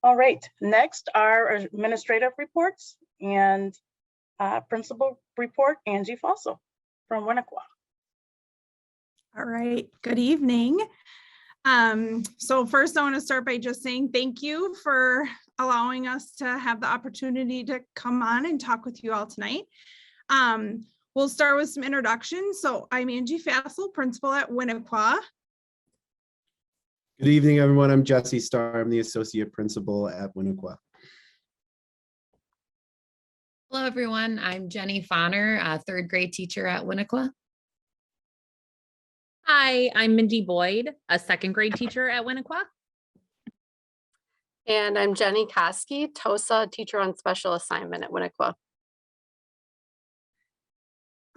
All right, next are administrative reports and principal report, Angie Fossel from Winnequah. All right, good evening. So first I want to start by just saying thank you for allowing us to have the opportunity to come on and talk with you all tonight. We'll start with some introductions. So I'm Angie Fossel, principal at Winnequah. Good evening, everyone. I'm Jesse Starr. I'm the associate principal at Winnequah. Hello, everyone. I'm Jenny Fonner, a third grade teacher at Winnequah. Hi, I'm Mindy Boyd, a second grade teacher at Winnequah. And I'm Jenny Koski, TOSA teacher on special assignment at Winnequah.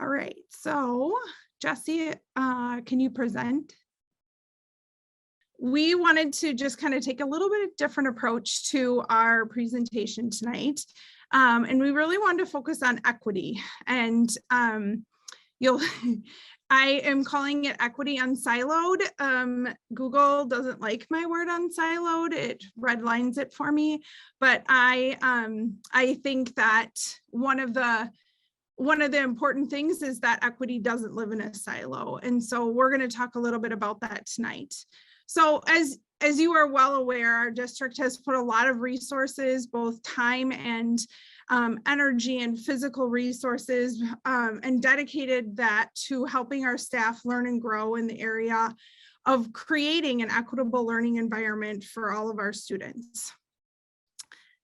All right, so Jesse, can you present? We wanted to just kind of take a little bit of different approach to our presentation tonight. And we really wanted to focus on equity, and I am calling it equity unsiloed. Google doesn't like my word unsiloed. It redlines it for me, but I think that one of the important things is that equity doesn't live in a silo. And so we're going to talk a little bit about that tonight. So as you are well aware, our district has put a lot of resources, both time and energy and physical resources, and dedicated that to helping our staff learn and grow in the area of creating an equitable learning environment for all of our students.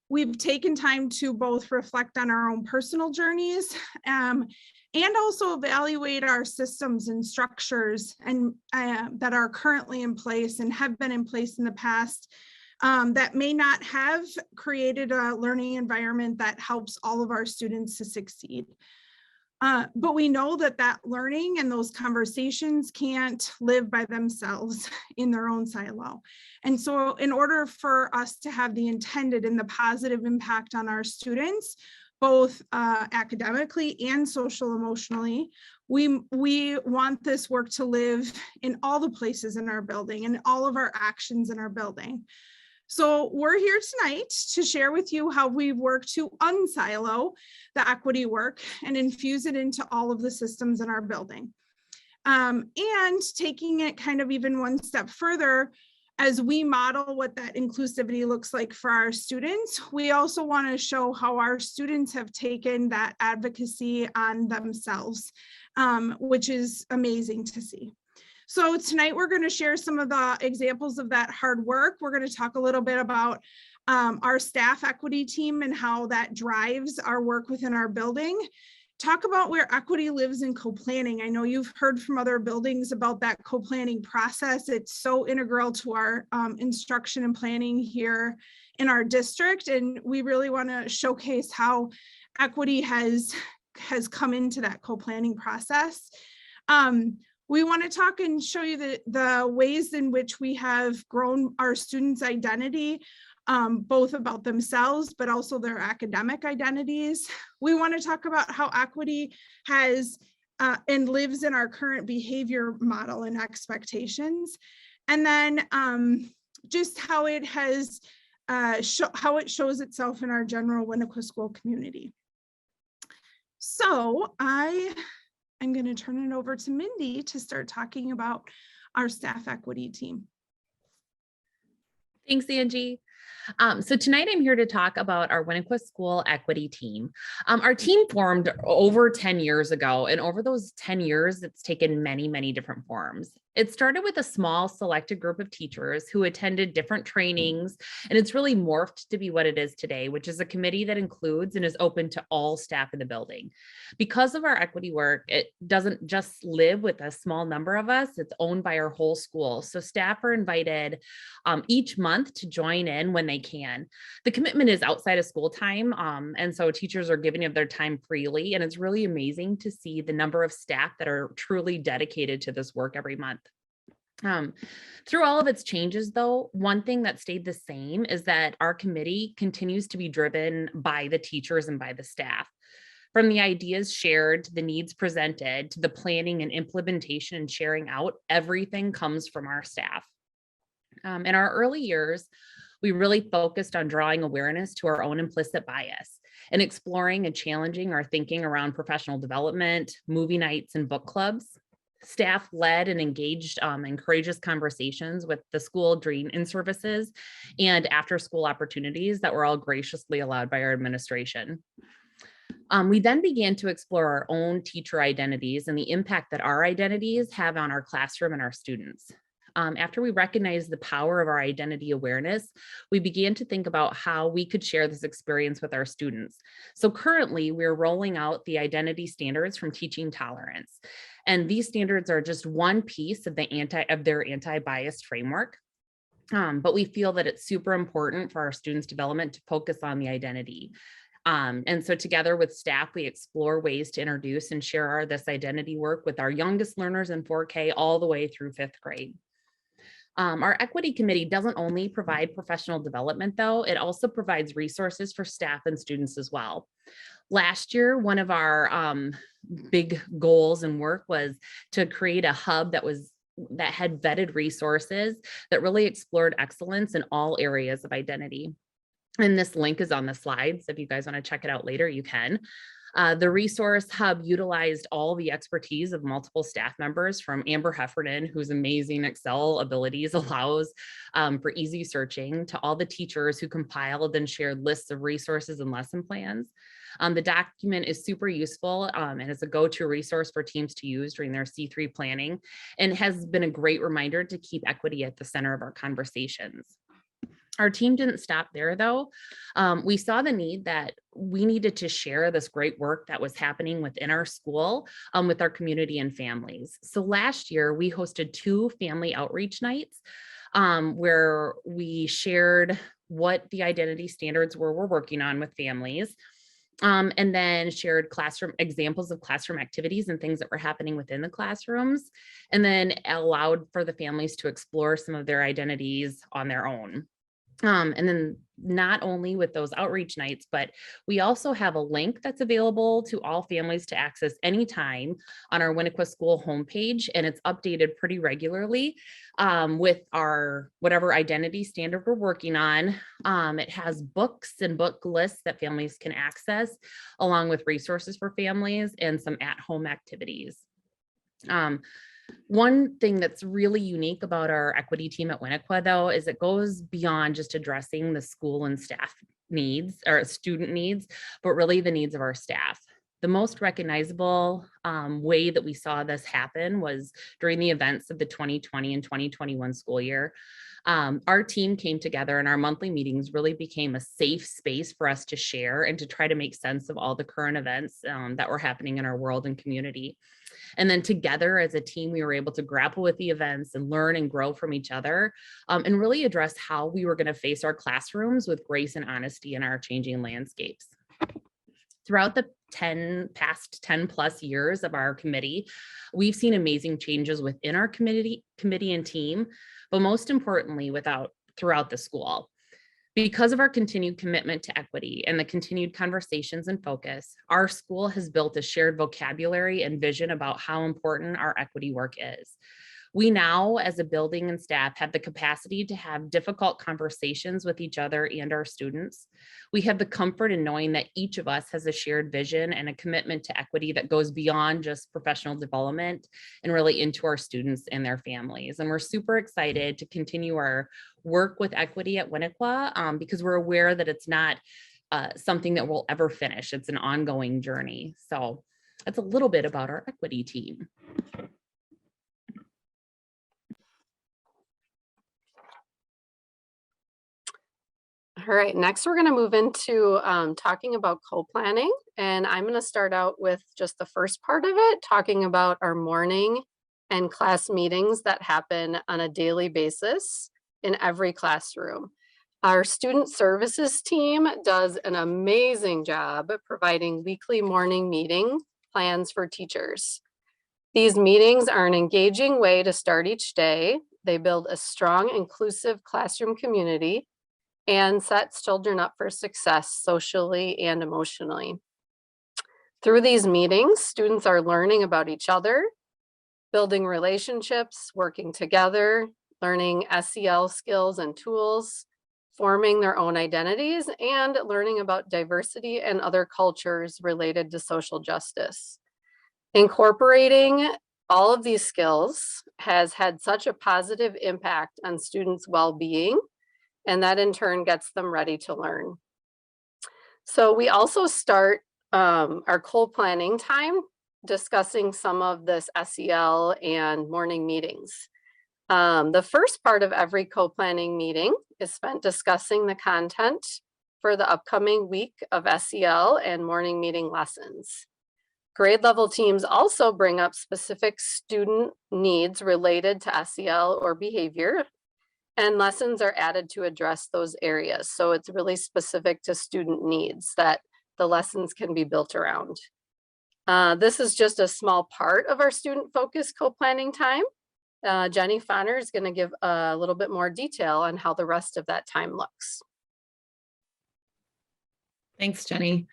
We've taken time to both reflect on our own personal journeys and also evaluate our systems and structures and that are currently in place and have been in place in the past that may not have created a learning environment that helps all of our students to succeed. But we know that learning and those conversations can't live by themselves in their own silo. And so in order for us to have the intended and the positive impact on our students, both academically and social emotionally, we want this work to live in all the places in our building and all of our actions in our building. So we're here tonight to share with you how we've worked to unsilo the equity work and infuse it into all of the systems in our building. And taking it kind of even one step further, as we model what that inclusivity looks like for our students, we also want to show how our students have taken that advocacy on themselves, which is amazing to see. So tonight we're going to share some of the examples of that hard work. We're going to talk a little bit about our staff equity team and how that drives our work within our building. Talk about where equity lives in co-planning. I know you've heard from other buildings about that co-planning process. It's so integral to our instruction and planning here in our district. And we really want to showcase how equity has come into that co-planning process. We want to talk and show you the ways in which we have grown our students' identity, both about themselves, but also their academic identities. We want to talk about how equity has and lives in our current behavior model and expectations. And then just how it has, how it shows itself in our general Winnequah school community. So I'm going to turn it over to Mindy to start talking about our staff equity team. Thanks, Angie. So tonight I'm here to talk about our Winnequah School Equity Team. Our team formed over 10 years ago, and over those 10 years, it's taken many, many different forms. It started with a small selected group of teachers who attended different trainings, and it's really morphed to be what it is today, which is a committee that includes and is open to all staff in the building. Because of our equity work, it doesn't just live with a small number of us, it's owned by our whole school. So staff are invited each month to join in when they can. The commitment is outside of school time, and so teachers are giving of their time freely, and it's really amazing to see the number of staff that are truly dedicated to this work every month. Through all of its changes, though, one thing that stayed the same is that our committee continues to be driven by the teachers and by the staff. From the ideas shared to the needs presented to the planning and implementation and sharing out, everything comes from our staff. In our early years, We really focused on drawing awareness to our own implicit bias and exploring and challenging our thinking around professional development, movie nights, and book clubs. Staff led and engaged in courageous conversations with the school during in-services and after-school opportunities that were all graciously allowed by our administration. We then began to explore our own teacher identities and the impact that our identities have on our classroom and our students. After we recognized the power of our identity awareness, we began to think about how we could share this experience with our students. So currently, we're rolling out the identity standards from Teaching Tolerance. And these standards are just one piece of their anti-bias framework. But we feel that it's super important for our students' development to focus on the identity. And so together with staff, we explore ways to introduce and share this identity work with our youngest learners in 4K all the way through 5th grade. Our equity committee doesn't only provide professional development, though, it also provides resources for staff and students as well. Last year, one of our big goals and work was to create a hub that had vetted resources that really explored excellence in all areas of identity. And this link is on the slides. If you guys want to check it out later, you can. The resource hub utilized all the expertise of multiple staff members, from Amber Heffernan, whose amazing Excel abilities allows for easy searching, to all the teachers who compiled and shared lists of resources and lesson plans. The document is super useful and is a go-to resource for teams to use during their C3 planning, and has been a great reminder to keep equity at the center of our conversations. Our team didn't stop there, though. We saw the need that we needed to share this great work that was happening within our school with our community and families. So last year, we hosted 2 family outreach nights where we shared what the identity standards we're working on with families, and then shared examples of classroom activities and things that were happening within the classrooms, and then allowed for the families to explore some of their identities on their own. And then not only with those outreach nights, but we also have a link that's available to all families to access anytime on our Winnequah School homepage, and it's updated pretty regularly with our whatever identity standard we're working on. It has books and book lists that families can access, along with resources for families and some at-home activities. One thing that's really unique about our equity team at Winnequah, though, is it goes beyond just addressing the school and staff needs or student needs, but really the needs of our staff. The most recognizable way that we saw this happen was during the events of the 2020 and 2021 school year. Our team came together, and our monthly meetings really became a safe space for us to share and to try to make sense of all the current events that were happening in our world and community. And then together as a team, we were able to grapple with the events and learn and grow from each other, and really address how we were going to face our classrooms with grace and honesty in our changing landscapes. Throughout the past 10 plus years of our committee, we've seen amazing changes within our committee and team, but most importantly, throughout the school. Because of our continued commitment to equity and the continued conversations and focus, our school has built a shared vocabulary and vision about how important our equity work is. We now, as a building and staff, have the capacity to have difficult conversations with each other and our students. We have the comfort in knowing that each of us has a shared vision and a commitment to equity that goes beyond just professional development and really into our students and their families. And we're super excited to continue our work with equity at Winnequah because we're aware that it's not something that will ever finish. It's an ongoing journey. So that's a little bit about our equity team. All right, next we're going to move into talking about co-planning, and I'm going to start out with just the first part of it, talking about our morning and class meetings that happen on a daily basis in every classroom. Our student services team does an amazing job providing weekly morning meeting plans for teachers. These meetings are an engaging way to start each day. They build a strong, inclusive classroom community and sets children up for success socially and emotionally. Through these meetings, students are learning about each other, building relationships, working together, learning SEL skills and tools, forming their own identities, and learning about diversity and other cultures related to social justice. Incorporating all of these skills has had such a positive impact on students' well-being, and that in turn gets them ready to learn. So we also start our co-planning time discussing some of this SEL and morning meetings. The first part of every co-planning meeting is spent discussing the content for the upcoming week of SEL and morning meeting lessons. Grade level teams also bring up specific student needs related to SEL or behavior, and lessons are added to address those areas. So it's really specific to student needs that the lessons can be built around. This is just a small part of our student-focused co-planning time. Jenny Fonner is going to give a little bit more detail on how the rest of that time looks. Thanks, Jenny.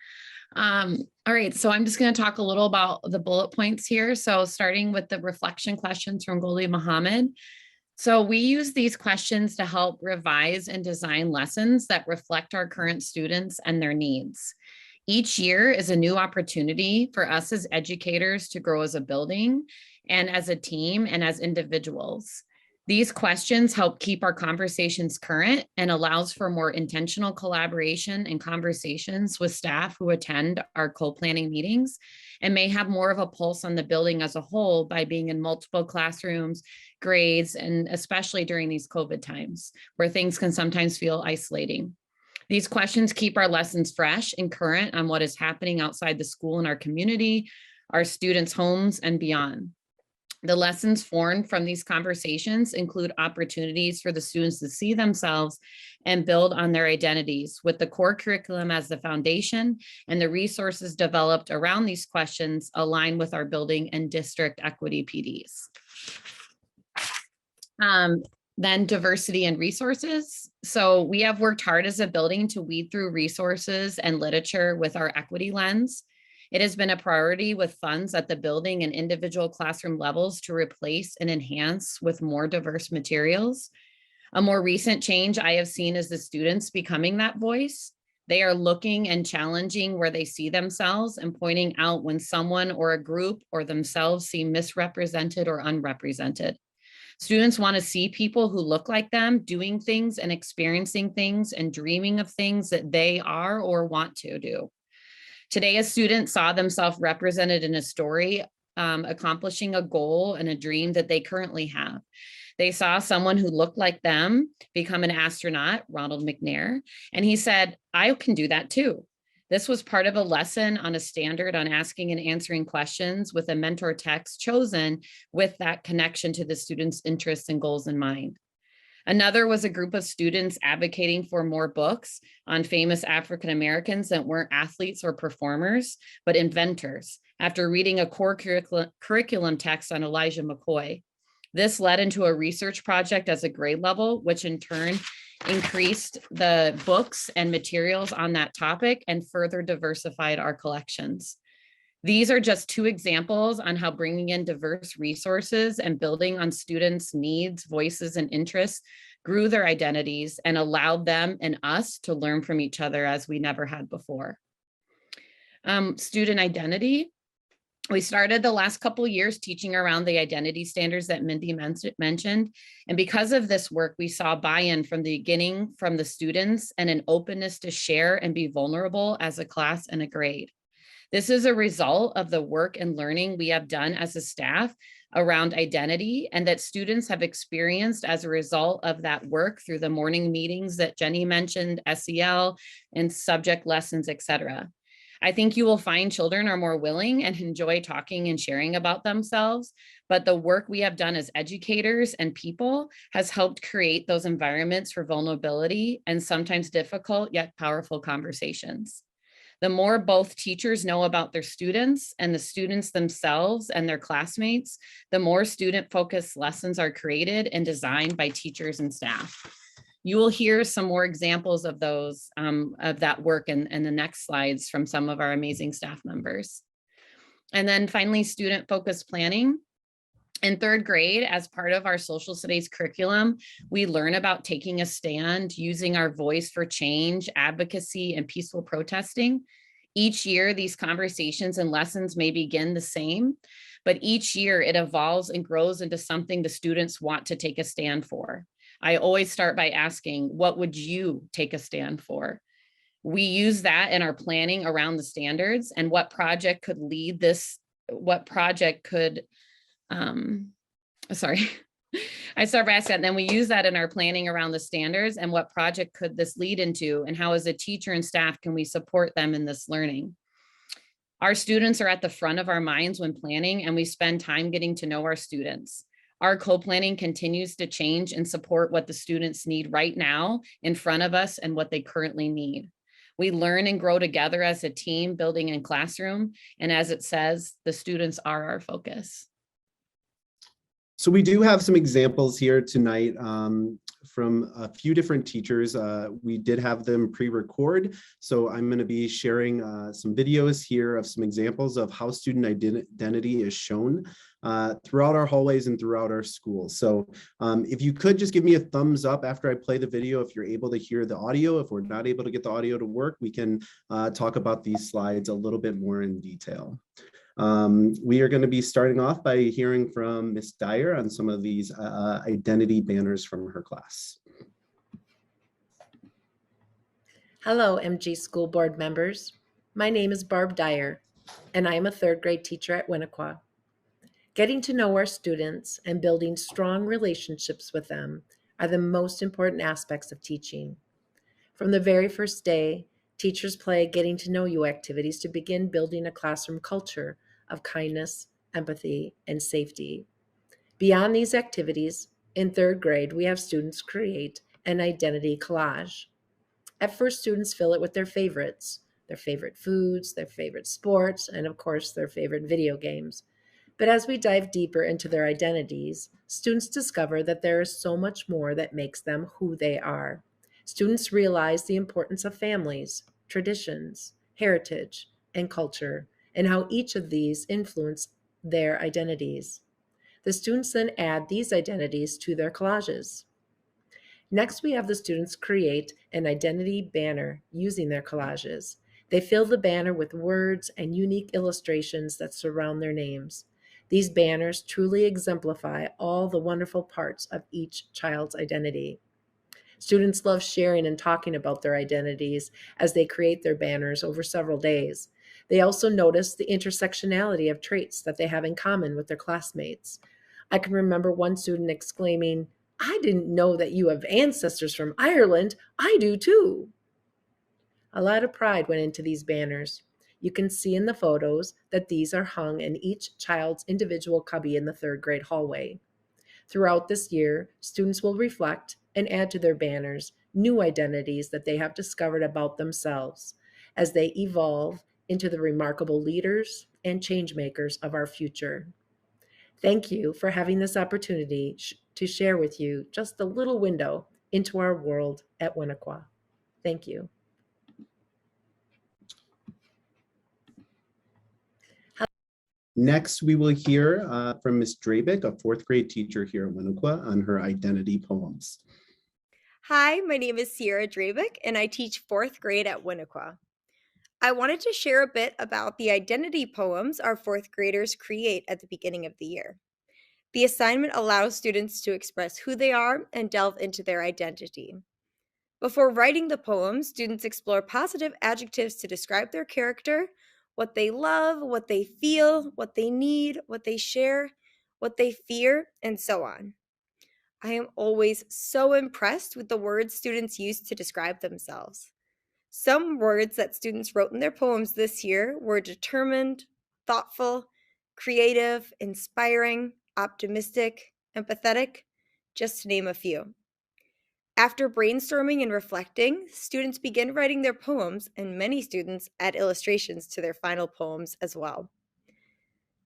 All right, so I'm just going to talk a little about the bullet points here. So starting with the reflection questions from Goldie Mohammed. So we use these questions to help revise and design lessons that reflect our current students and their needs. Each year is a new opportunity for us as educators to grow as a building and as a team and as individuals. These questions help keep our conversations current and allows for more intentional collaboration and conversations with staff who attend our co-planning meetings and may have more of a pulse on the building as a whole by being in multiple classrooms, grades, and especially during these COVID times where things can sometimes feel isolating. These questions keep our lessons fresh and current on what is happening outside the school in our community, our students' homes, and beyond. The lessons formed from these conversations include opportunities for the students to see themselves and build on their identities with the core curriculum as the foundation and the resources developed around these questions align with our building and district equity PDs. Then diversity and resources. So we have worked hard as a building to weed through resources and literature with our equity lens. It has been a priority with funds at the building and individual classroom levels to replace and enhance with more diverse materials. A more recent change I have seen is the students becoming that voice. They are looking and challenging where they see themselves and pointing out when someone or a group or themselves seem misrepresented or unrepresented. Students want to see people who look like them doing things and experiencing things and dreaming of things that they are or want to do. Today, a student saw themselves represented in a story, accomplishing a goal and a dream that they currently have. They saw someone who looked like them become an astronaut, Ronald McNair, and he said, I can do that too. This was part of a lesson on a standard on asking and answering questions with a mentor text chosen with that connection to the student's interests and goals in mind. Another was a group of students advocating for more books on famous African Americans that weren't athletes or performers, but inventors, after reading a core curriculum text on Elijah McCoy. This led into a research project as a grade level, which in turn increased the books and materials on that topic and further diversified our collections. These are just two examples on how bringing in diverse resources and building on students' needs, voices, and interests grew their identities and allowed them and us to learn from each other as we never had before. Student identity. We started the last couple of years teaching around the identity standards that Mindy mentioned. And because of this work, we saw buy-in from the beginning from the students and an openness to share and be vulnerable as a class and a grade. This is a result of the work and learning we have done as a staff around identity and that students have experienced as a result of that work through the morning meetings that Jenny mentioned, SEL and subject lessons, etc. I think you will find children are more willing and enjoy talking and sharing about themselves, but the work we have done as educators and people has helped create those environments for vulnerability and sometimes difficult yet powerful conversations. The more both teachers know about their students and the students themselves and their classmates, the more student-focused lessons are created and designed by teachers and staff. You will hear some more examples of those, of that work in the next slides from some of our amazing staff members. And then finally, student-focused planning. In third grade, as part of our social studies curriculum, we learn about taking a stand, using our voice for change, advocacy, and peaceful protesting. Each year, these conversations and lessons may begin the same, but each year it evolves and grows into something the students want to take a stand for. I always start by asking, what would you take a stand for? We use that in our planning around the standards and what project could lead this, what project could, sorry. I start by asking, and then we use that in our planning around the standards and what project could this lead into, and how as a teacher and staff can we support them in this learning. Our students are at the front of our minds when planning, and we spend time getting to know our students. Our co-planning continues to change and support what the students need right now in front of us and what they currently need. We learn and grow together as a team, building in classroom, and as it says, the students are our focus. So we do have some examples here tonight from a few different teachers. We did have them pre-record, so I'm going to be sharing some videos here of some examples of how student identity is shown throughout our hallways and throughout our schools. So if you could just give me a thumbs up after I play the video, if you're able to hear the audio. If we're not able to get the audio to work, we can talk about these slides a little bit more in detail. We are going to be starting off by hearing from Ms. Dyer on some of these identity banners from her class. Hello, MG School Board members. My name is Barb Dyer, and I am a third grade teacher at Winnequah. Getting to know our students and building strong relationships with them are the most important aspects of teaching. From the very first day, teachers play getting to know you activities to begin building a classroom culture of kindness, empathy, and safety. Beyond these activities, in third grade, we have students create an identity collage. At first, students fill it with their favorite foods, their favorite sports, and of course, their favorite video games. But as we dive deeper into their identities, students discover that there is so much more that makes them who they are. Students realize the importance of families, traditions, heritage, and culture, and how each of these influence their identities. The students then add these identities to their collages. Next, we have the students create an identity banner using their collages. They fill the banner with words and unique illustrations that surround their names. These banners truly exemplify all the wonderful parts of each child's identity. Students love sharing and talking about their identities as they create their banners over several days. They also notice the intersectionality of traits that they have in common with their classmates. I can remember one student exclaiming, "I didn't know that you have ancestors from Ireland. I do too." A lot of pride went into these banners. You can see in the photos that these are hung in each child's individual cubby in the third grade hallway. Throughout this year, students will reflect and add to their banners new identities that they have discovered about themselves as they evolve into the remarkable leaders and change makers of our future. Thank you for having this opportunity to share with you just a little window into our world at Winnequah. Thank you. Next, we will hear from Ms. Drabick, a fourth grade teacher here at Winnequah, on her identity poems. Hi, my name is Sierra Drabick, and I teach fourth grade at Winnequah. I wanted to share a bit about the identity poems our fourth graders create at the beginning of the year. The assignment allows students to express who they are and delve into their identity. Before writing the poem, students explore positive adjectives to describe their character, what they love, what they feel, what they need, what they share, what they fear, and so on. I am always so impressed with the words students use to describe themselves. Some words that students wrote in their poems this year were determined, thoughtful, creative, inspiring, optimistic, empathetic, just to name a few. After brainstorming and reflecting, students begin writing their poems, and many students add illustrations to their final poems as well.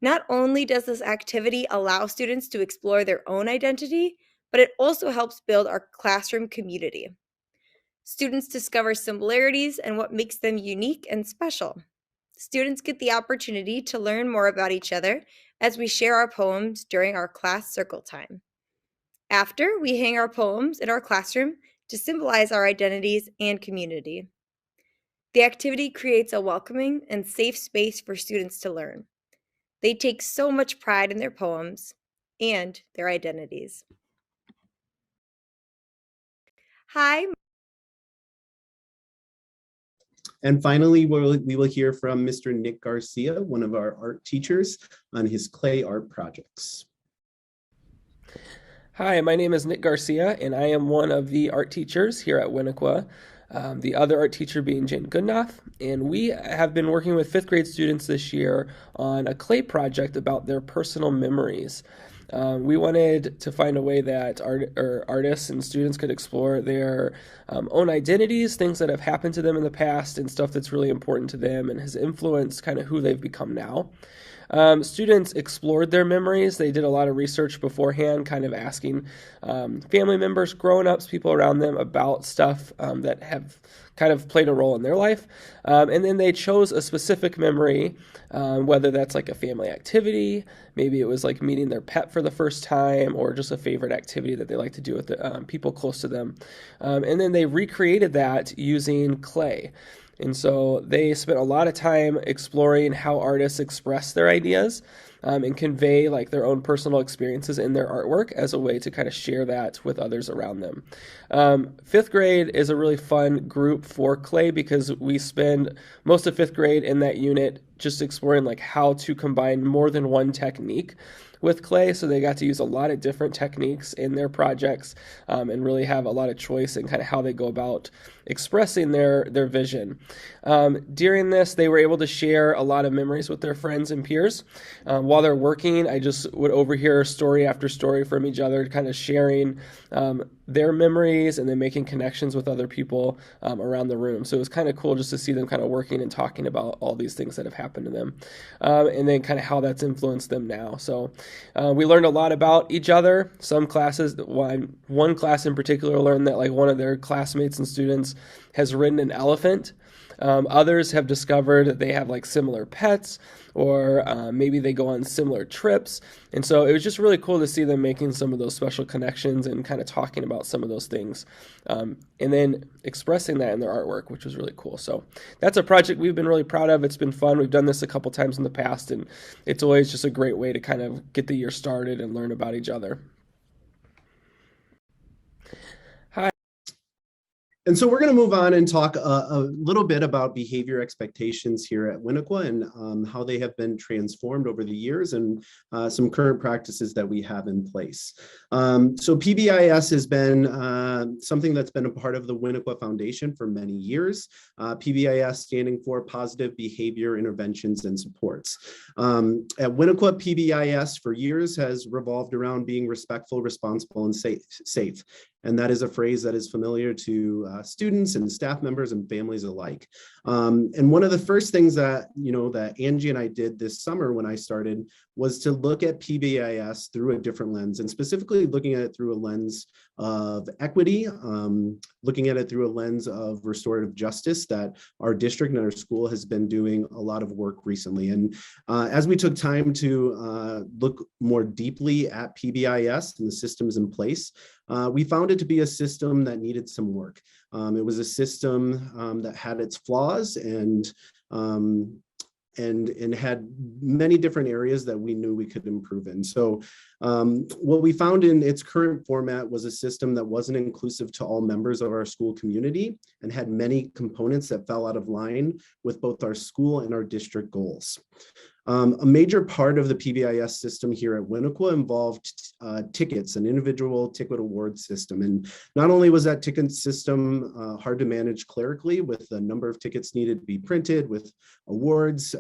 Not only does this activity allow students to explore their own identity, but it also helps build our classroom community. Students discover similarities and what makes them unique and special. Students get the opportunity to learn more about each other as we share our poems during our class circle time. After, we hang our poems in our classroom to symbolize our identities and community. The activity creates a welcoming and safe space for students to learn. They take so much pride in their poems and their identities. Hi. And finally, we will hear from Mr. Nick Garcia, one of our art teachers, on his clay art projects. Hi, my name is Nick Garcia, and I am one of the art teachers here at Winnequah, the other art teacher being Jen Goodenough. And we have been working with fifth grade students this year on a clay project about their personal memories. We wanted to find a way that artists and students could explore their own identities, things that have happened to them in the past, and stuff that's really important to them and has influenced kind of who they've become now. Students explored their memories. They did a lot of research beforehand, kind of asking family members, grown-ups, people around them about stuff that have kind of played a role in their life. And then they chose a specific memory, whether that's like a family activity, maybe it was like meeting their pet for the first time, or just a favorite activity that they like to do with the, people close to them. And then they recreated that using clay. And so they spent a lot of time exploring how artists express their ideas and convey like their own personal experiences in their artwork as a way to kind of share that with others around them. Fifth grade is a really fun group for clay because we spend most of fifth grade in that unit just exploring like how to combine more than one technique with clay. So they got to use a lot of different techniques in their projects and really have a lot of choice in kind of how they go about expressing their vision. During this, they were able to share a lot of memories with their friends and peers. While they're working, I just would overhear story after story from each other, kind of sharing their memories and then making connections with other people around the room. So it was kind of cool just to see them kind of working and talking about all these things that have happened to them and then kind of how that's influenced them now. So we learned a lot about each other. Some classes, one class in particular learned that like one of their classmates and students has ridden an elephant. Others have discovered that they have like similar pets, or maybe they go on similar trips. And so it was just really cool to see them making some of those special connections and kind of talking about some of those things and then expressing that in their artwork, which was really cool. So that's a project we've been really proud of. It's been fun. We've done this a couple times in the past, and it's always just a great way to kind of get the year started and learn about each other. And so we're going to move on and talk a little bit about behavior expectations here at Winnequah and how they have been transformed over the years and some current practices that we have in place. So PBIS has been something that's been a part of the Winnequah Foundation for many years. PBIS standing for Positive Behavior Interventions and Supports. At Winnequah, PBIS for years has revolved around being respectful, responsible, and safe. And that is a phrase that is familiar to students and staff members and families alike. And one of the first things that, that Angie and I did this summer when I started was to look at PBIS through a different lens, and specifically looking at it through a lens of equity, looking at it through a lens of restorative justice that our district and our school has been doing a lot of work recently. And as we took time to look more deeply at PBIS and the systems in place, we found it to be a system that needed some work. It was a system that had its flaws and had many different areas that we knew we could improve in. So what we found in its current format was a system that wasn't inclusive to all members of our school community and had many components that fell out of line with both our school and our district goals. A major part of the PBIS system here at Winnequah involved tickets, an individual ticket award system. And not only was that ticket system hard to manage clerically, with the number of tickets needed to be printed, with awards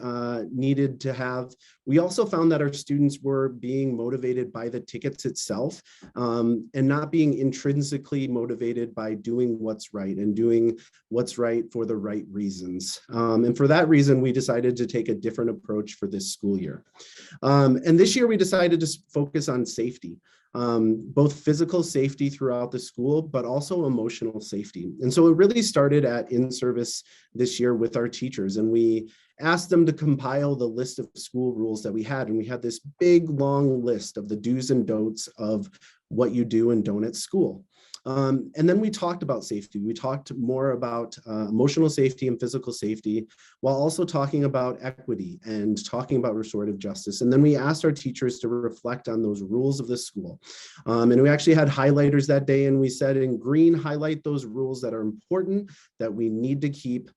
needed to have, we also found that our students were being motivated by the tickets itself and not being intrinsically motivated by doing what's right and doing what's right for the right reasons. And for that reason, we decided to take a different approach for this school year. And this year we decided to focus on safety. Both physical safety throughout the school, but also emotional safety. And so it really started at in-service this year with our teachers, and we asked them to compile the list of school rules that we had. And we had this big, long list of the do's and don'ts of what you do and don't at school. And then we talked about safety. We talked more about emotional safety and physical safety, while also talking about equity and talking about restorative justice. And then we asked our teachers to reflect on those rules of the school. And we actually had highlighters that day, and we said in green, highlight those rules that are important, that we need to keep.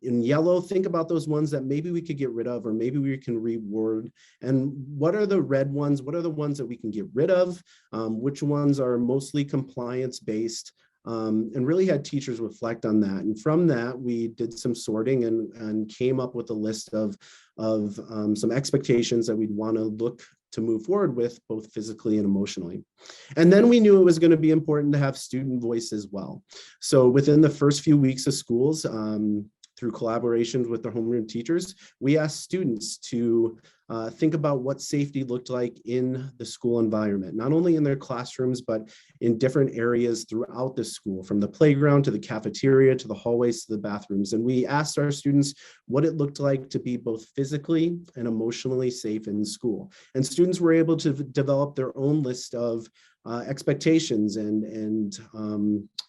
In yellow, think about those ones that maybe we could get rid of, or maybe we can reword. And what are the red ones? What are the ones that we can get rid of? Which ones are mostly compliance based? And really had teachers reflect on that. And from that, we did some sorting and came up with a list of some expectations that we'd want to look to move forward with, both physically and emotionally. And then we knew it was going to be important to have student voice as well. So within the first few weeks of schools, through collaborations with the homeroom teachers, we asked students to think about what safety looked like in the school environment, not only in their classrooms, but in different areas throughout the school, from the playground to the cafeteria, to the hallways, to the bathrooms. And we asked our students what it looked like to be both physically and emotionally safe in school. And students were able to develop their own list of expectations and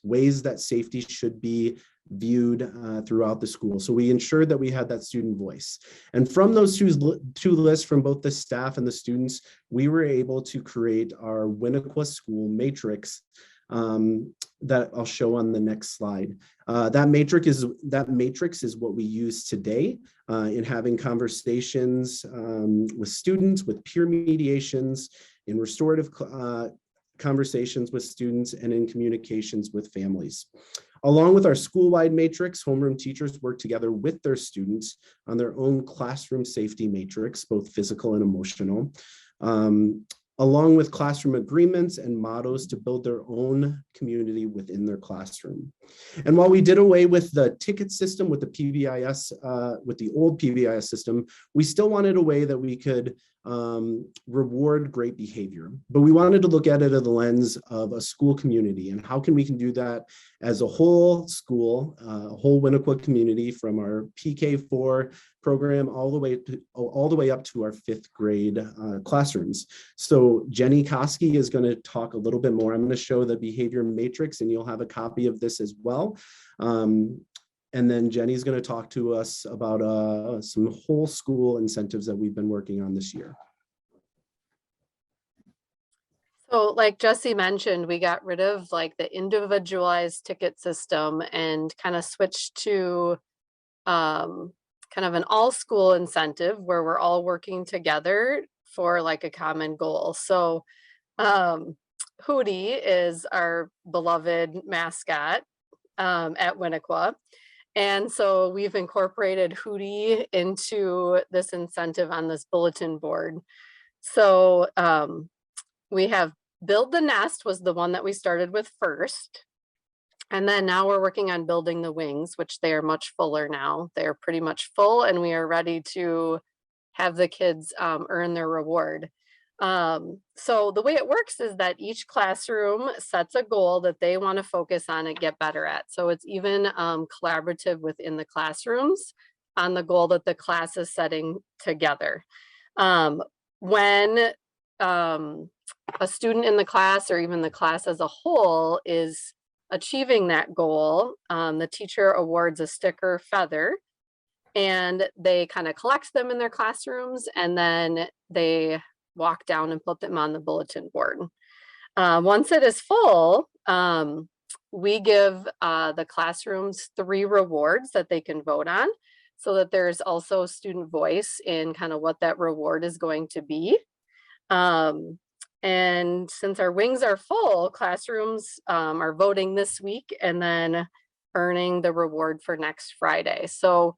ways that safety should be viewed throughout the school. So we ensured that we had that student voice. And from those two lists, from both the staff and the students, we were able to create our Winnequah school matrix that I'll show on the next slide. That matrix is what we use today in having conversations with students, with peer mediations, in restorative conversations with students, and in communications with families. Along with our school-wide matrix, homeroom teachers work together with their students on their own classroom safety matrix, both physical and emotional, along with classroom agreements and mottos to build their own community within their classroom. And while we did away with the ticket system, with the PBIS, with the old PBIS system, we still wanted a way that we could reward great behavior. But we wanted to look at it in the lens of a school community, and how can we do that as a whole school, a whole Winnequah community, from our PK4 program all the way up to our 5th grade classrooms. So Jenny Koski is going to talk a little bit more. I'm going to show the behavior matrix, and you'll have a copy of this as well. And then Jenny's going to talk to us about some whole school incentives that we've been working on this year. So like Jesse mentioned, we got rid of like the individualized ticket system and kind of switched to kind of an all school incentive where we're all working together for like a common goal. So Hootie is our beloved mascot at Winnequah. And so we've incorporated Hootie into this incentive on this bulletin board. So we have Build the Nest was the one that we started with first. And then now we're working on Building the Wings, which they are much fuller now. They're pretty much full, and we are ready to have the kids earn their reward. So the way it works is that each classroom sets a goal that they want to focus on and get better at. So it's even collaborative within the classrooms on the goal that the class is setting together. When a student in the class, or even the class as a whole, is achieving that goal, the teacher awards a sticker feather, and they kind of collect them in their classrooms, and then they walk down and put them on the bulletin board. Once it is full, we give the classrooms 3 rewards that they can vote on, so that there's also student voice in kind of what that reward is going to be. And since our wings are full, classrooms are voting this week and then earning the reward for next Friday. So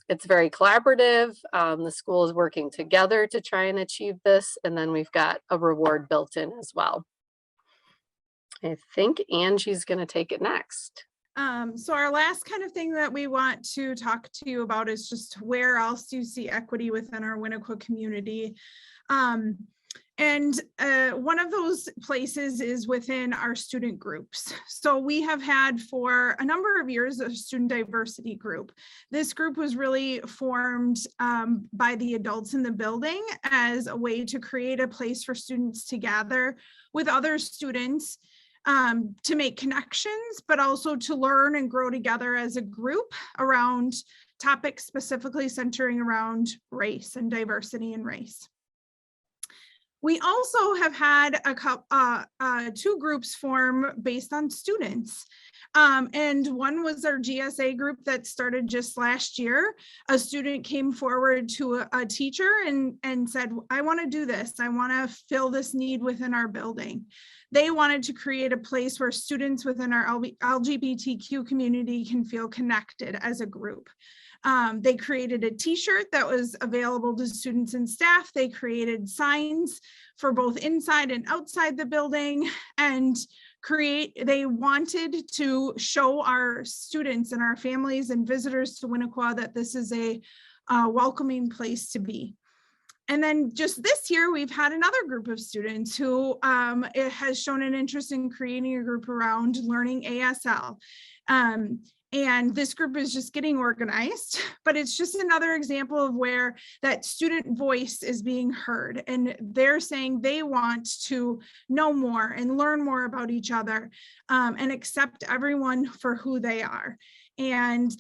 it's very collaborative. The school is working together to try and achieve this. And then we've got a reward built in as well. I think Angie's going to take it next. So our last kind of thing that we want to talk to you about is just where else do you see equity within our Winnequah community? One of those places is within our student groups. So we have had for a number of years a student diversity group. This group was really formed by the adults in the building as a way to create a place for students to gather with other students to make connections, but also to learn and grow together as a group around topics specifically centering around race and diversity and race. We also have had two groups form based on students. And one was our GSA group that started just last year. A student came forward to a teacher and said, I want to do this. I want to fill this need within our building. They wanted to create a place where students within our LGBTQ community can feel connected as a group. They created a t-shirt that was available to students and staff. They created signs for both inside and outside the building, and they wanted to show our students and our families and visitors to Winnequah that this is a welcoming place to be. And then just this year, we've had another group of students who it has shown an interest in creating a group around learning ASL. And this group is just getting organized, but it's just another example of where that student voice is being heard. And they're saying they want to know more and learn more about each other and accept everyone for who they are. And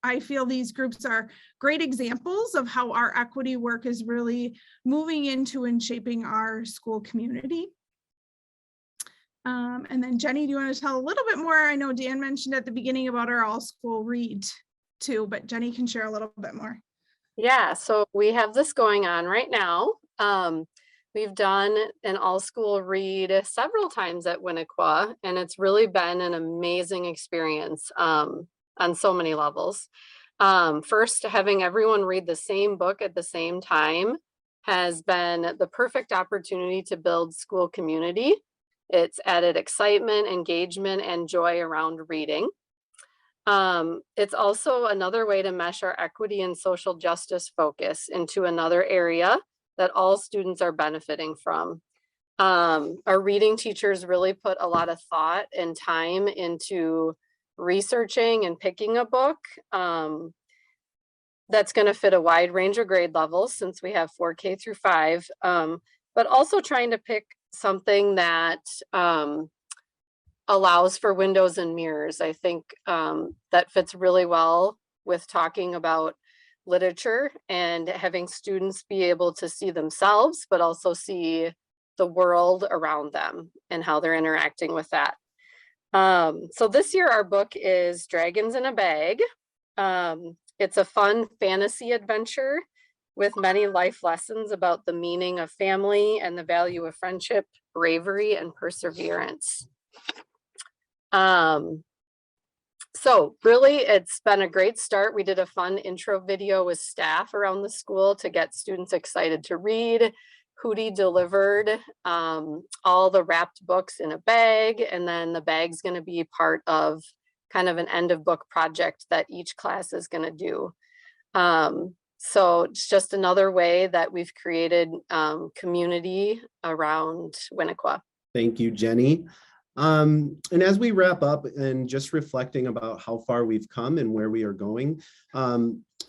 I feel these groups are great examples of how our equity work is really moving into and shaping our school community. And then Jenny, do you want to tell a little bit more? I know Dan mentioned at the beginning about our all school read too, but Jenny can share a little bit more. Yeah, so we have this going on right now. We've done an all school read several times at Winnequah, and it's really been an amazing experience on so many levels. First, having everyone read the same book at the same time has been the perfect opportunity to build school community. It's added excitement, engagement, and joy around reading. It's also another way to mesh our equity and social justice focus into another area that all students are benefiting from. Our reading teachers really put a lot of thought and time into researching and picking a book that's going to fit a wide range of grade levels, since we have 4K through 5, but also trying to pick something that allows for windows and mirrors. I think that fits really well with talking about literature and having students be able to see themselves, but also see the world around them and how they're interacting with that. So this year our book is Dragons in a Bag. It's a fun fantasy adventure with many life lessons about the meaning of family and the value of friendship, bravery, and perseverance. So really, it's been a great start. We did a fun intro video with staff around the school to get students excited to read. Hootie delivered all the wrapped books in a bag, and then the bag's going to be part of kind of an end of book project that each class is going to do. So it's just another way that we've created community around Winnequah. Thank you, Jenny. And as we wrap up and just reflecting about how far we've come and where we are going,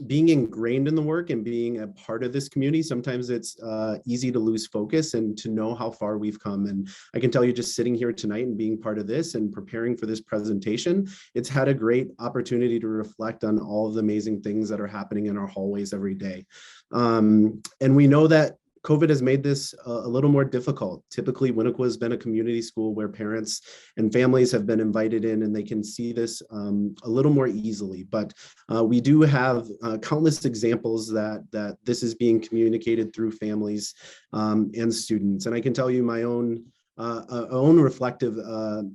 being ingrained in the work and being a part of this community, sometimes it's easy to lose focus and to know how far we've come. And I can tell you, just sitting here tonight and being part of this and preparing for this presentation, it's had a great opportunity to reflect on all of the amazing things that are happening in our hallways every day. And we know that COVID has made this a little more difficult. Typically, Winnequah has been a community school where parents and families have been invited in and they can see this a little more easily. But we do have countless examples that this is being communicated through families and students. And I can tell you my own own reflective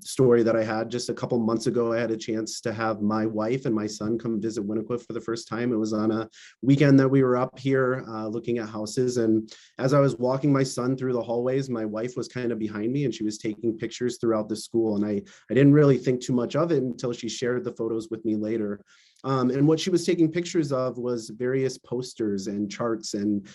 story that I had just a couple months ago. I had a chance to have my wife and my son come visit Winnequah for the first time. It was on a weekend that we were up here looking at houses. And as I was walking my son through the hallways, my wife was kind of behind me and she was taking pictures throughout the school. And I didn't really think too much of it until she shared the photos with me later. And what she was taking pictures of was various posters and charts and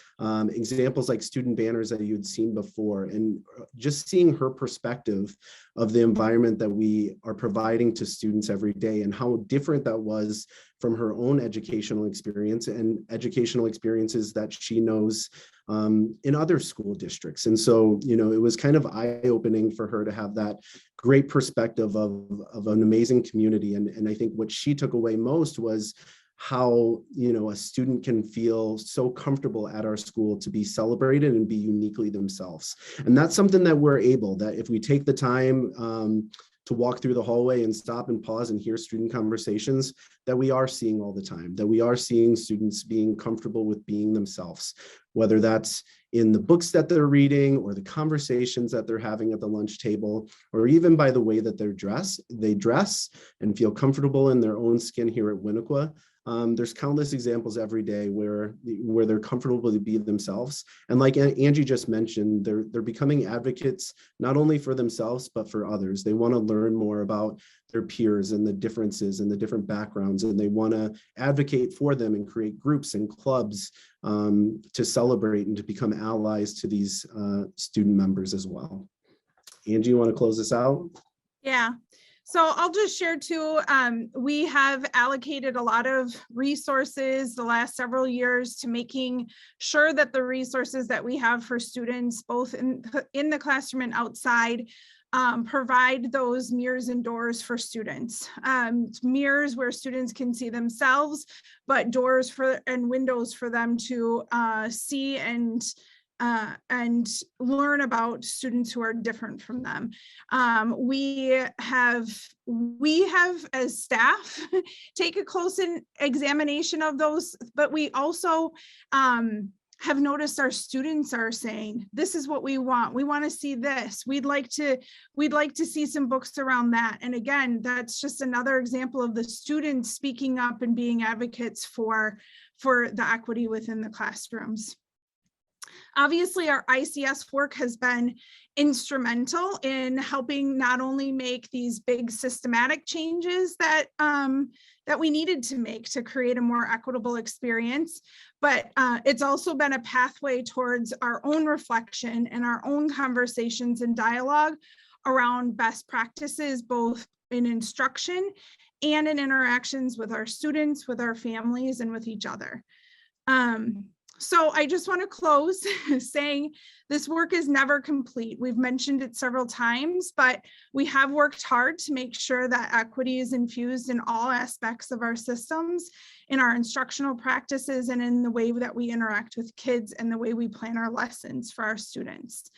examples like student banners that you'd seen before. And just seeing her perspective of the environment that we are providing to students every day and how different that was from her own educational experience and educational experiences that she knows in other school districts. And so, you know, it was kind of eye-opening for her to have that great perspective of an amazing community. And I think what she took away most was how, you know, a student can feel so comfortable at our school to be celebrated and be uniquely themselves. And that's something that we're able, that if we take the time to walk through the hallway and stop and pause and hear student conversations, that we are seeing all the time, that we are seeing students being comfortable with being themselves, whether that's in the books that they're reading or the conversations that they're having at the lunch table, or even by the way that they dress and feel comfortable in their own skin here at Winnequah. There's countless examples every day where they're comfortable to be themselves. And like Angie just mentioned, they're becoming advocates, not only for themselves, but for others. They want to learn more about their peers and the differences and the different backgrounds, and they want to advocate for them and create groups and clubs to celebrate and to become allies to these student members as well. Angie, you want to close this out? Yeah. So I'll just share too, we have allocated a lot of resources the last several years to making sure that the resources that we have for students, both in the classroom and outside, provide those mirrors and doors for students. Mirrors where students can see themselves, but doors and windows for them to see and learn about students who are different from them. We have as staff take a close examination of those, but we also have noticed our students are saying, this is what we want. We want to see this. We'd like to see some books around that. And again, that's just another example of the students speaking up and being advocates for the equity within the classrooms. Obviously, our ICS work has been instrumental in helping not only make these big systematic changes that we needed to make to create a more equitable experience, but it's also been a pathway towards our own reflection and our own conversations and dialogue around best practices, both in instruction and in interactions with our students, with our families, and with each other. So I just want to close saying this work is never complete. We've mentioned it several times, but we have worked hard to make sure that equity is infused in all aspects of our systems, in our instructional practices, and in the way that we interact with kids and the way we plan our lessons for our students.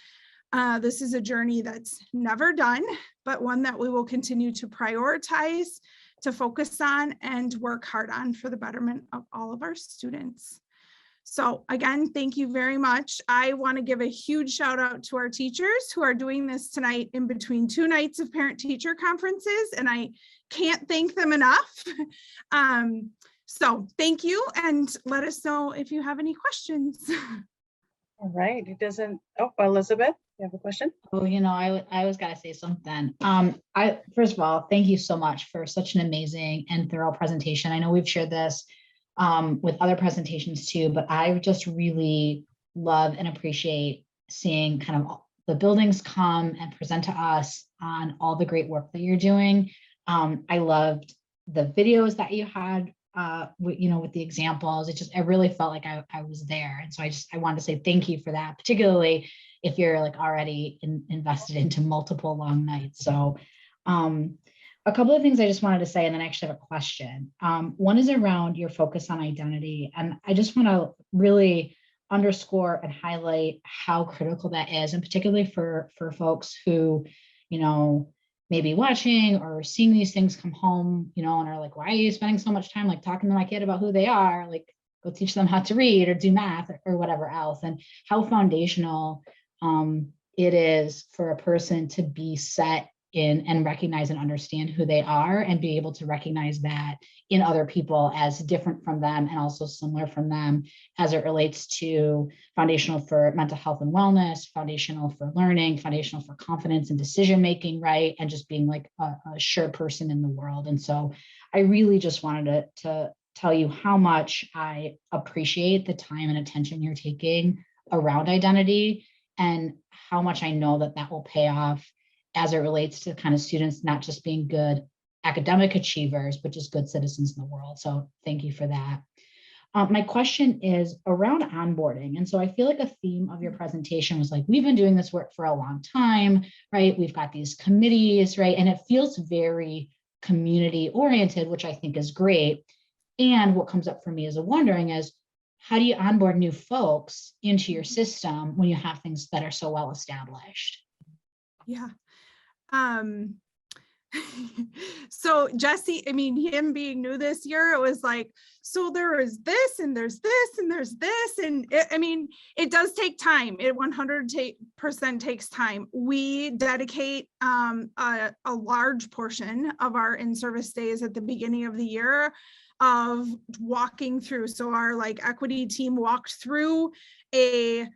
This is a journey that's never done, but one that we will continue to prioritize, to focus on, and work hard on for the betterment of all of our students. So again, thank you very much. I want to give a huge shout out to our teachers who are doing this tonight in between 2 nights of parent-teacher conferences, and I can't thank them enough. So thank you, and let us know if you have any questions. All right, Elizabeth, you have a question? Oh, you know, I always got to say something. First of all, thank you so much for such an amazing and thorough presentation. I know we've shared this with other presentations too, but I just really love and appreciate seeing kind of the buildings come and present to us on all the great work that you're doing. I loved the videos that you had, with the examples. I really felt like I was there. And so I wanted to say thank you for that, particularly if you're like already invested into multiple long nights. So a couple of things I just wanted to say, and then I actually have a question. One is around your focus on identity. And I just want to really underscore and highlight how critical that is, and particularly for folks who, may be watching or seeing these things come home, and are like, why are you spending so much time like talking to my kid about who they are? Like, go teach them how to read or do math or whatever else. And how foundational it is for a person to be set in and recognize and understand who they are and be able to recognize that in other people as different from them and also similar from them as it relates to foundational for mental health and wellness, foundational for learning, foundational for confidence and decision making, right? And just being like a sure person in the world. And so I really just wanted to tell you how much I appreciate the time and attention you're taking around identity and how much I know that that will pay off as it relates to kind of students not just being good academic achievers, but just good citizens in the world. So thank you for that. My question is around onboarding. And so I feel like a theme of your presentation was like, we've been doing this work for a long time, right? We've got these committees, right? And it feels very community oriented, which I think is great. And what comes up for me as a wondering is, how do you onboard new folks into your system when you have things that are so well established? Yeah. So Jesse, I mean, him being new this year, it was like, so there is this and there's this and there's this. And I mean, it does take time. It 100% takes time. We dedicate a large portion of our in-service days at the beginning of the year of walking through. So our like equity team walked through a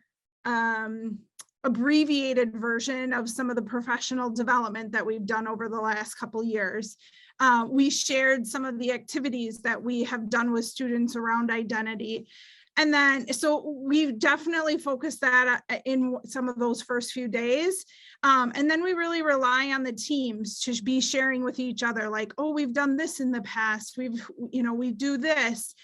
abbreviated version of some of the professional development that we've done over the last couple years. We shared some of the activities that we have done with students around identity. And then, so we've definitely focused that in some of those first few days. And then we really rely on the teams to be sharing with each other, like, oh, we've done this in the past. We do this.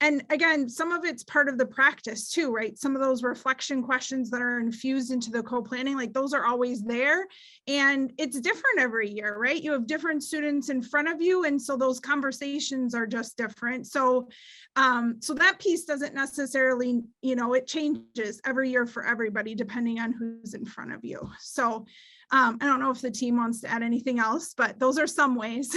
And again, some of it's part of the practice too, right? Some of those reflection questions that are infused into the co-planning, like those are always there. And it's different every year, right? You have different students in front of you. And so those conversations are just different. So, so that piece doesn't necessarily, it changes every year for everybody, depending on who's in front of you. So I don't know if the team wants to add anything else, but those are some ways.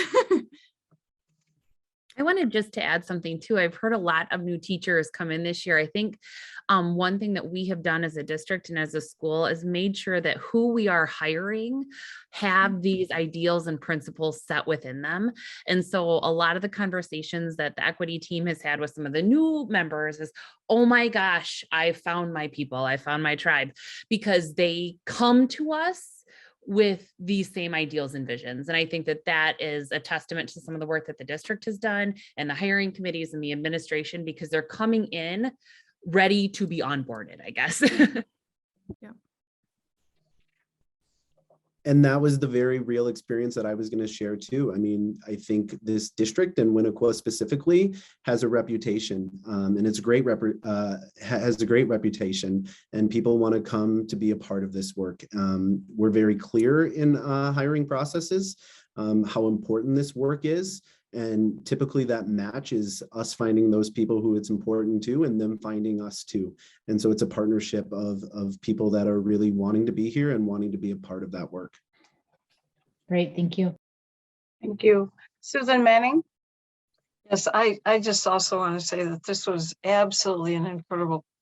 I wanted just to add something too. I've heard a lot of new teachers come in this year. I think one thing that we have done as a district and as a school is made sure that who we are hiring have these ideals and principles set within them. And so a lot of the conversations that the equity team has had with some of the new members is, oh my gosh, I found my people, I found my tribe, because they come to us with these same ideals and visions. And I think that that is a testament to some of the work that the district has done and the hiring committees and the administration, because they're coming in ready to be onboarded, I guess. Yeah. And that was the very real experience that I was going to share too. I mean, I think this district and Winnequah specifically has a reputation, and it's a great has a great reputation, and people want to come to be a part of this work. We're very clear in hiring processes, how important this work is. And typically that matches us finding those people who it's important to and them finding us too. And so it's a partnership of people that are really wanting to be here and wanting to be a part of that work. Great, thank you. Thank you. Susan Manning? Yes, I just also want to say that this was absolutely an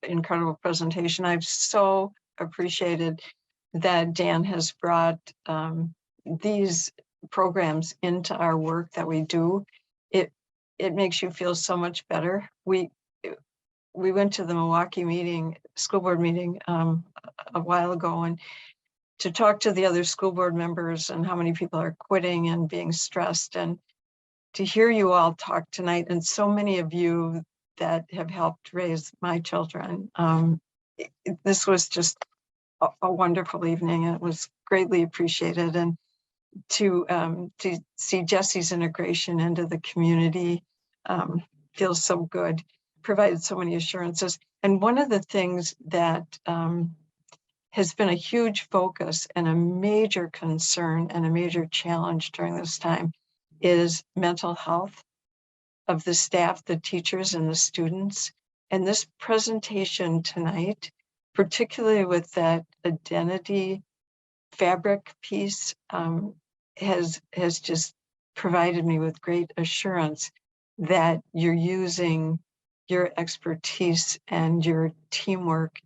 incredible presentation. I've so appreciated that Dan has brought these programs into our work that we do. It makes you feel so much better. We went to the Milwaukee school board meeting a while ago, and to talk to the other school board members and how many people are quitting and being stressed, and to hear you all talk tonight, and so many of you that have helped raise my children. This was just a wonderful evening, and it was greatly appreciated. And to see Jesse's integration into the community feels so good, provided so many assurances. And one of the things that has been a huge focus and a major concern and a major challenge during this time is mental health of the staff, the teachers, and the students. And this presentation tonight, particularly with that identity fabric piece, has just provided me with great assurance that you're using your expertise and your teamwork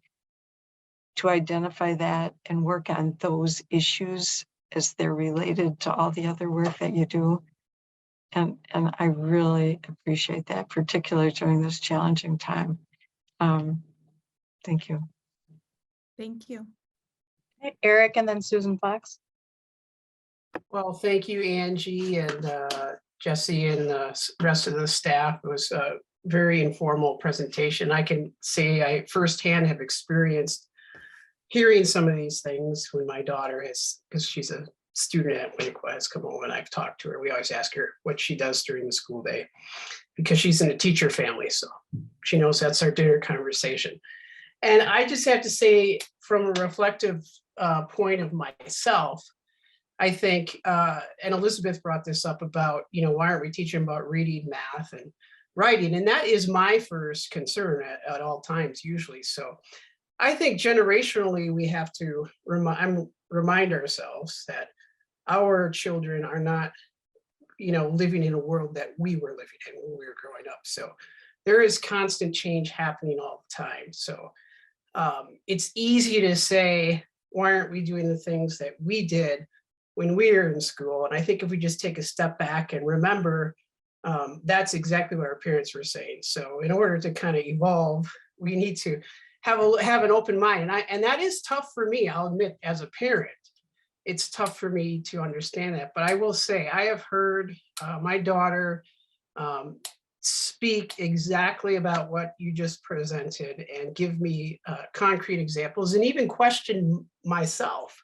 to identify that and work on those issues as they're related to all the other work that you do. And I really appreciate that, particularly during this challenging time. Thank you. Thank you. Okay, Eric and then Susan Fox. Well, thank you, Angie and Jesse and the rest of the staff. It was a very informal presentation. I can say I firsthand have experienced hearing some of these things when my daughter has, because she's a student at Winnequah, has come home and I've talked to her. We always ask her what she does during the school day because she's in a teacher family. So she knows that's our dinner conversation. And I just have to say, from a reflective point of myself, I think, and Elizabeth brought this up about, why aren't we teaching about reading, math, and writing? And that is my first concern at all times, usually. So I think generationally, we have to remind ourselves that our children are not, living in a world that we were living in when we were growing up. So there is constant change happening all the time. So it's easy to say, why aren't we doing the things that we did when we were in school? And I think if we just take a step back and remember, that's exactly what our parents were saying. So in order to kind of evolve, we need to have an open mind. And that is tough for me, I'll admit, as a parent. It's tough for me to understand that. But I will say, I have heard my daughter speak exactly about what you just presented and give me concrete examples and even question myself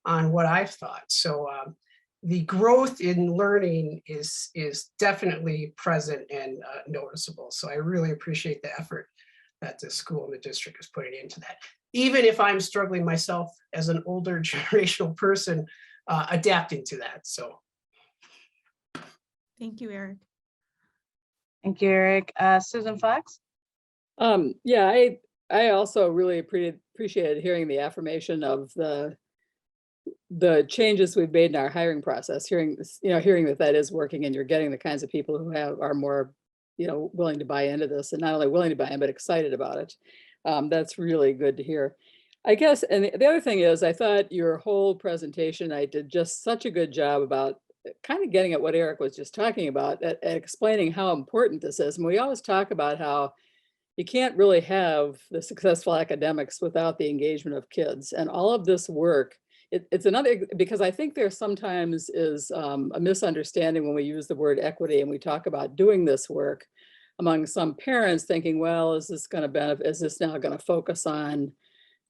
on what I've thought. So the growth in learning is definitely present and noticeable. So I really appreciate the effort that the school and the district is putting into that. Even if I'm struggling myself as an older generational person, adapting to that. So. Thank you, Eric. Thank you, Eric. Susan Fox. Yeah, I also really appreciated hearing the affirmation of the changes we've made in our hiring process, hearing that is working and you're getting the kinds of people who are more, willing to buy into this, and not only willing to buy in, but excited about it. That's really good to hear. I guess, and the other thing is, I thought your whole presentation, I did just such a good job about kind of getting at what Eric was just talking about, at explaining how important this is. And we always talk about how you can't really have the successful academics without the engagement of kids. And all of this work, it's another, because I think there sometimes is a misunderstanding when we use the word equity and we talk about doing this work among some parents thinking, well, is this going to benefit, is this now going to focus on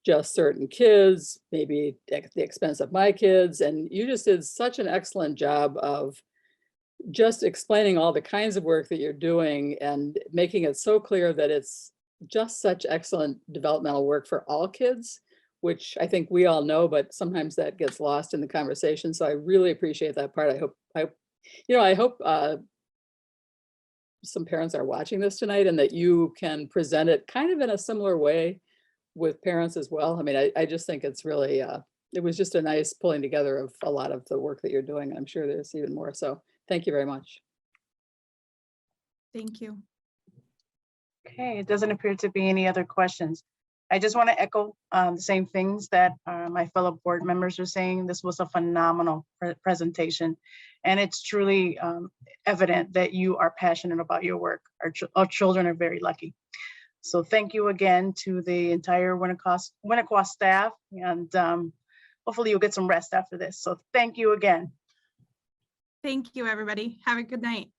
just certain kids, maybe at the expense of my kids? And you just did such an excellent job of just explaining all the kinds of work that you're doing and making it so clear that it's just such excellent developmental work for all kids, which I think we all know, but sometimes that gets lost in the conversation. So I really appreciate that part. I hope some parents are watching this tonight and that you can present it kind of in a similar way with parents as well. I mean, I just think it's really, it was just a nice pulling together of a lot of the work that you're doing. And I'm sure there's even more. So thank you very much. Thank you. Okay, it doesn't appear to be any other questions. I just want to echo the same things that my fellow board members are saying. This was a phenomenal presentation, and it's truly evident that you are passionate about your work. Our children are very lucky. So thank you again to the entire Winnequah staff, and hopefully you'll get some rest after this. So thank you again. Thank you, everybody. Have a good night.